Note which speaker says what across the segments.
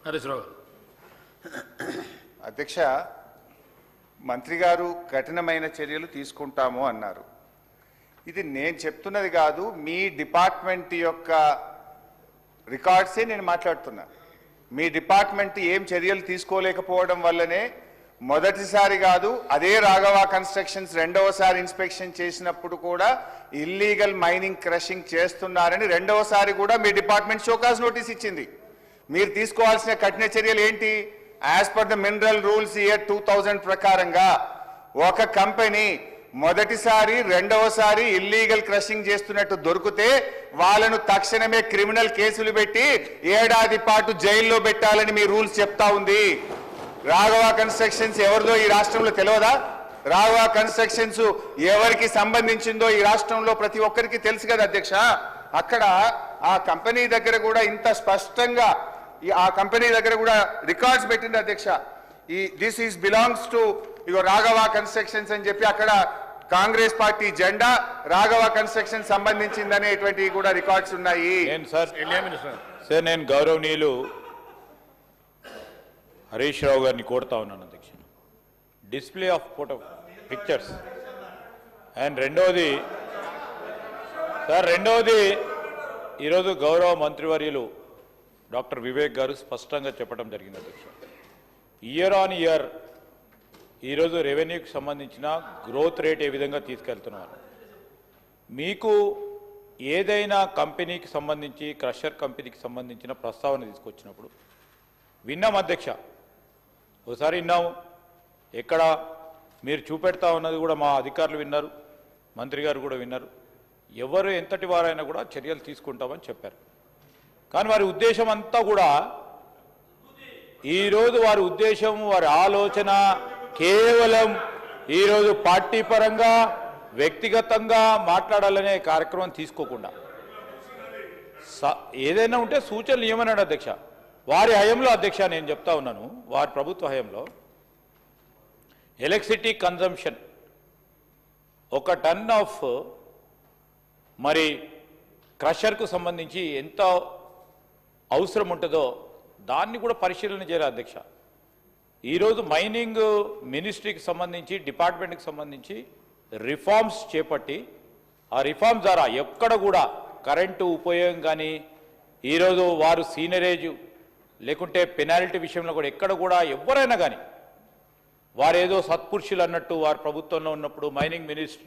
Speaker 1: హరీష్ రావు.
Speaker 2: అధ్యక్ష, మంత్రి గారు కఠినమైన చర్యలు తీసుకుంటాము అన్నారు. ఇది నేను చెప్తున్నది కాదు, మీ డిపార్ట్మెంట్ యొక్క రికార్డ్సే నేను మాట్లాడుతున్నా. మీ డిపార్ట్మెంట్ ఏం చర్యలు తీసుకోలేకపోవడం వల్లనే మొదటిసారి కాదు, అదే రాఘవ కన్స్ట్రక్షన్స్ రెండవసారి ఇన్స్పెక్షన్ చేసినప్పుడు కూడా ఇల్లీగల్ మైనింగ్ క్రషింగ్ చేస్తున్నారని రెండవసారి కూడా మీ డిపార్ట్మెంట్ షోకాజ్ నోటీస్ ఇచ్చింది. మీరు తీసుకోవాల్సిన కఠిన చర్యలు ఏంటి? As per the mineral rules year 2000 ప్రకారంగా ఒక కంపెనీ మొదటిసారి రెండవసారి ఇల్లీగల్ క్రషింగ్ చేస్తున్నట్టు దొరికితే వాళ్ళను తక్షణమే క్రిమినల్ కేసులు పెట్టి ఏడాది పాటు జైల్లో పెట్టాలని మీ రూల్స్ చెప్తా ఉంది. రాఘవ కన్స్ట్రక్షన్స్ ఎవరిదో ఈ రాష్ట్రంలో తెలియదా? రాఘవ కన్స్ట్రక్షన్స్ ఎవరికి సంబంధించిందో ఈ రాష్ట్రంలో ప్రతి ఒక్కరికి తెలుసు కదా అధ్యక్ష. అక్కడ ఆ కంపెనీ దగ్గర కూడా ఇంత స్పష్టంగా ఆ కంపెనీ దగ్గర కూడా రికార్డ్స్ పెట్టింది అధ్యక్ష. This is belongs to your Raghava constructions అని చెప్పి అక్కడ కాంగ్రెస్ పార్టీ జెండా రాఘవ కన్స్ట్రక్షన్ సంబంధించిందనేటువంటి కూడా రికార్డ్స్ ఉన్నాయి.
Speaker 3: సార్ నేను గౌరవనీయులు హరీష్ రావు గారిని కోరుతా ఉన్నాను అధ్యక్ష, display of photo pictures. And రెండవది ఈరోజు గౌరవ మంత్రివర్యులు డాక్టర్ వివేక్ గారు స్పష్టంగా చెప్పడం జరిగింది అధ్యక్ష. ఇయర్ ఆన్ ఇయర్ ఈరోజు రెవెన్యూకి సంబంధించిన గ్రోత్ రేట్ ఏ విధంగా తీసుకెళ్తున్నారు. మీకు ఏదైనా కంపెనీకి సంబంధించి క్రషర్ కంపెనీకి సంబంధించిన ప్రస్తావన తీసుకొచ్చినప్పుడు విన్నాం అధ్యక్ష, ఒకసారి విన్నాము, ఎక్కడ మీరు చూపెడతా ఉన్నది కూడా మా అధికారులు విన్నారు, మంత్రి గారు కూడా విన్నారు. ఎవరు ఎంతటి వారైనా కూడా చర్యలు తీసుకుంటామని చెప్పారు. కానీ వారి ఉద్దేశం అంతా కూడా ఈరోజు వారి ఉద్దేశం, వారి ఆలోచన కేవలం ఈరోజు పార్టీ పరంగా వ్యక్తిగతంగా మాట్లాడాలనే కార్యక్రమం తీసుకోకుండా ఏదైనా ఉంటే సూచనలు ఇవ్వమన్నాడు అధ్యక్ష. వారి హయంలో అధ్యక్ష నేను చెప్తా ఉన్నాను, వారి ప్రభుత్వ హయంలో ఎలక్ట్రిసిటీ కన్జంప్షన్ 1 టన్ ఆఫ్ మరి క్రషర్కు సంబంధించి ఎంత అవసరం ఉంటుందో దాన్ని కూడా పరిశీలన చేయాలి అధ్యక్ష. ఈరోజు మైనింగ్ మినిస్ట్రీకి సంబంధించి డిపార్ట్మెంట్కి సంబంధించి రిఫార్మ్స్ చేపట్టి ఆ రిఫార్మ్స్ ద్వారా ఎక్కడ కూడా కరెంటు ఉపయోగం కానీ ఈరోజు వారు సీనరేజ్ లేకుంటే పెనాల్టీ విషయంలో కూడా ఎక్కడ కూడా ఎవరైనా కానీ వారేదో సత్పురుషులు అన్నట్టు వారి ప్రభుత్వంలో ఉన్నప్పుడు మైనింగ్ మినిస్ట్రీ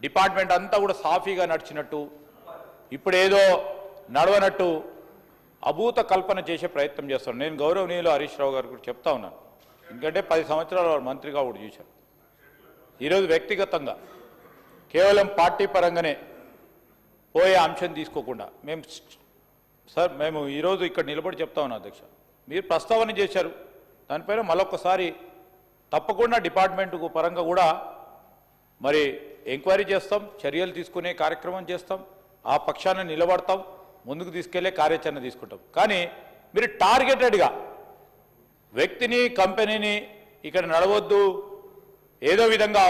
Speaker 3: డిపార్ట్మెంట్ అంతా కూడా సాఫీగా నడిచినట్టు ఇప్పుడు ఏదో నడవనట్టు అభూత కల్పన చేసే ప్రయత్నం చేస్తాను. నేను గౌరవనీయులు హరీష్ రావు గారు కూడా చెప్తా ఉన్నాను, ఎందుకంటే 10 సంవత్సరాలు వారు మంత్రిగా కూడా చూశారు. ఈరోజు వ్యక్తిగతంగా కేవలం పార్టీ పరంగానే పోయే అంశం తీసుకోకుండా మేము ఈరోజు ఇక్కడ నిలబడి చెప్తా ఉన్నాం అధ్యక్ష, మీరు ప్రస్తావన చేశారు, దానిపైన మరొకసారి తప్పకుండా డిపార్ట్మెంట్ పరంగా కూడా మరి ఎంక్వైరీ చేస్తాం, చర్యలు తీసుకునే కార్యక్రమం చేస్తాం, ఆ పక్షాన్ని నిలబడతాం, ముందుకు తీసుకెళ్లే కార్యాచరణ తీసుకుంటాం. కానీ మీరు టార్గెటెడ్గా వ్యక్తిని కంపెనీని ఇక్కడ నడవద్దు, ఏదో విధంగా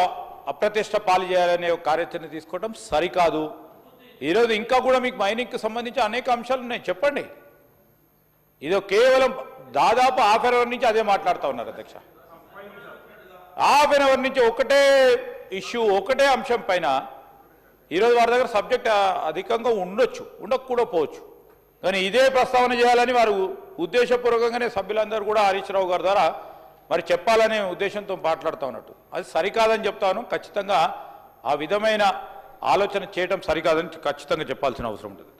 Speaker 3: అప్రతిష్ట పాలు చేయాలనే కార్యాచరణ తీసుకోవడం సరికాదు. ఈరోజు ఇంకా కూడా మీకు మైనింగ్కి సంబంధించి అనేక అంశాలు ఉన్నాయి, చెప్పండి. ఇదో కేవలం దాదాపు ½ అవర్ నుంచి అదే మాట్లాడుతూ ఉన్నారు అధ్యక్ష. ½ అవర్ నుంచి ఒకటే ఇష్యూ, ఒకటే అంశం పైన ఈరోజు వారి దగ్గర సబ్జెక్ట్ అధికంగా ఉండొచ్చు, ఉండకపోవచ్చు, కానీ ఇదే ప్రస్తావన చేయాలని వారు ఉద్దేశపూర్వకంగానే సభ్యులందరూ కూడా హరీష్ రావు గారి ద్వారా మరి చెప్పాలనే ఉద్దేశంతో మాట్లాడుతూ ఉన్నట్టు అది సరికాదని చెప్తాను. ఖచ్చితంగా ఆ విధమైన ఆలోచన చేయడం సరికాదని ఖచ్చితంగా చెప్పాల్సిన అవసరం ఉంటుంది.